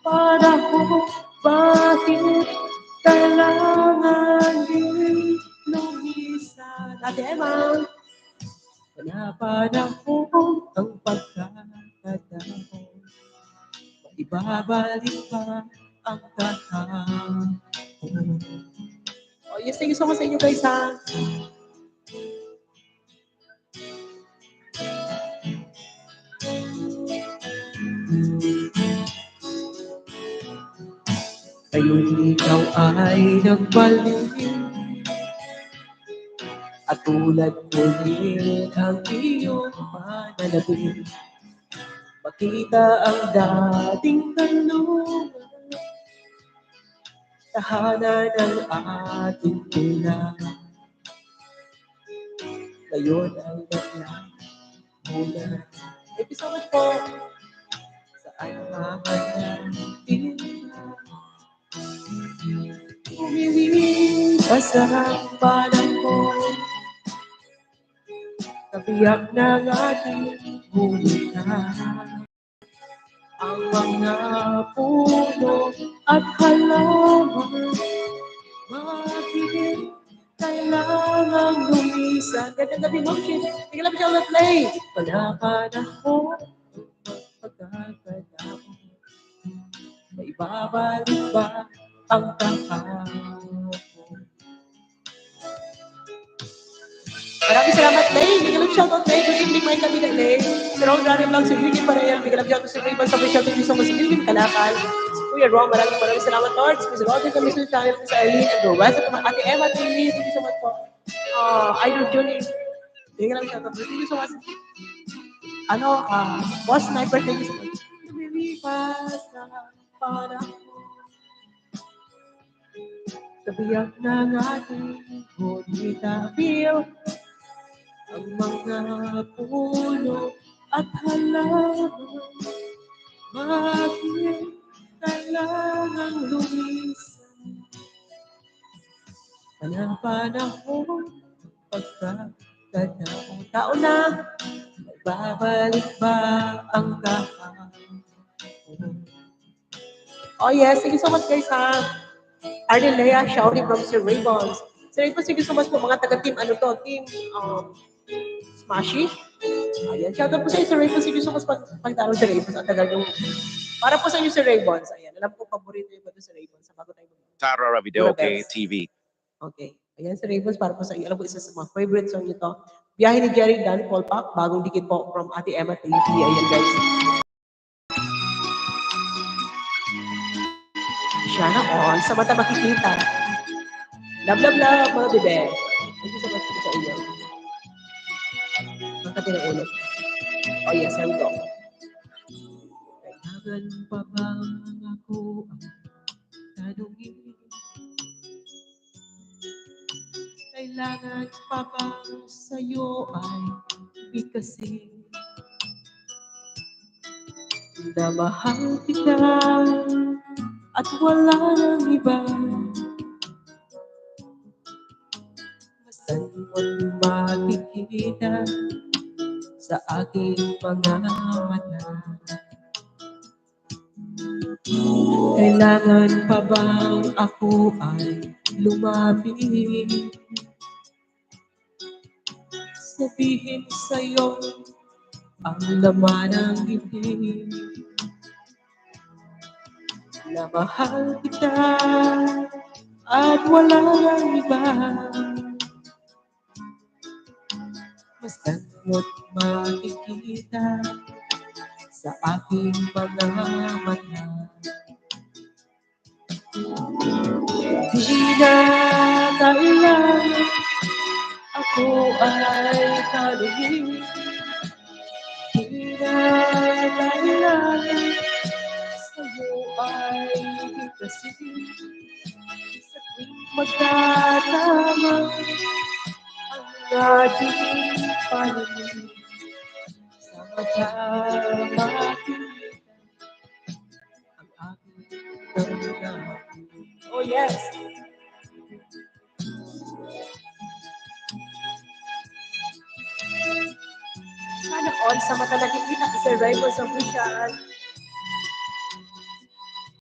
para ko, bakit kailangan din lumisan? Ate Emma, panapanahon ang pagkakataon. Ibabalik pa ang kahapon. Oh, yes, thank you so much sa inyo guys ha. Ngayon ikaw ay nagbalik at tulad ulit ang iyong pananabing. Makita ang dating kanlungan, tahanan ng ating tula. Ngayon ay naglamula. Thank you so much po. Saan mahanapin ka? Umiiwas ang panahon, kabiyak ng ating bulitan. Ang mga puno at halaman, bakit kailangang lumisan? Gandang gabi mo, Shin. Tingnan lang siya play. Panapanahon, pagkakataon. May babalik ba ang kahapon? Maraming salamat, Lay. Bigyan lang shoutout, Lay. Good evening, may kami na, Lay. Sa Ron Rari Vlog, si Virgin Parayan. Bigyan lang shoutout sa Raybon. Sabay shoutout nyo sa mga si Virgin Kalakal. Si Kuya Ron, maraming salamat, Lord. Sa Roger kami sa channel sa Eileen and Rowell. Sa Ate Emma, Tini. Thank you so much po. Idol Johnny. Bigyan lang shoutout. Thank you so much. Boss Sniper, thank you so much. Lumilipas na panahon. Kabiyak ng ating bonita feel ang mga puno at halaman, bakit kailangang lumisan? Panahon, pagkakataon. Taon na, babalik ba ang kahapon? Oh yes, thank you so much guys ha. Arden Lea, shouting from Sir Raybons. Sir Raybons, thank you so much po mga taga-team, team Smashy. Ayan, shoutout po sa inyo, Sir Raybons. Thank you so much pagtaro sa Raybons. Ang tagal yung, para po sa inyo, Sir Raybons. Ayan, alam ko, paborito yung sa Raybons. Sa bago tayo Tara Ravidoke TV. Okay. Ayan, Sir Raybons, para po sa inyo. Alam ko, isa sa mga favorite song nito. Biyahe ni Jerry Dan Paul Pack, bagong dikit po from Ate Emma TV. Ayan, guys. Siya na on, sa mata makikita. Love, love, love, mga bebe. Thank you so much po sa inyo. Ang kati ng ulit. Oh yes, here we go. Kailangan pa ba ako ang tanungin? Kailangan pa ba sa'yo ay bigkasin? Na mahal kita at wala nang iba. Saan mo't makikita sa aking mga mata? Kailangan pa bang ako ay lumapit? Sabihin sa'yo ang laman ng bibig na mahal kita at wala nang iba. Basta mo't makikita sa aking mga mata. Di na kailangan ako ay tanungin. Di na kailangan sa'yo ay bigkasin. Sa tuwing magkatama ang ating paningin sa magkamatin ang aking damdamin. Oh yes! Sana all sa mata nakikita sa Sir Raymond's official.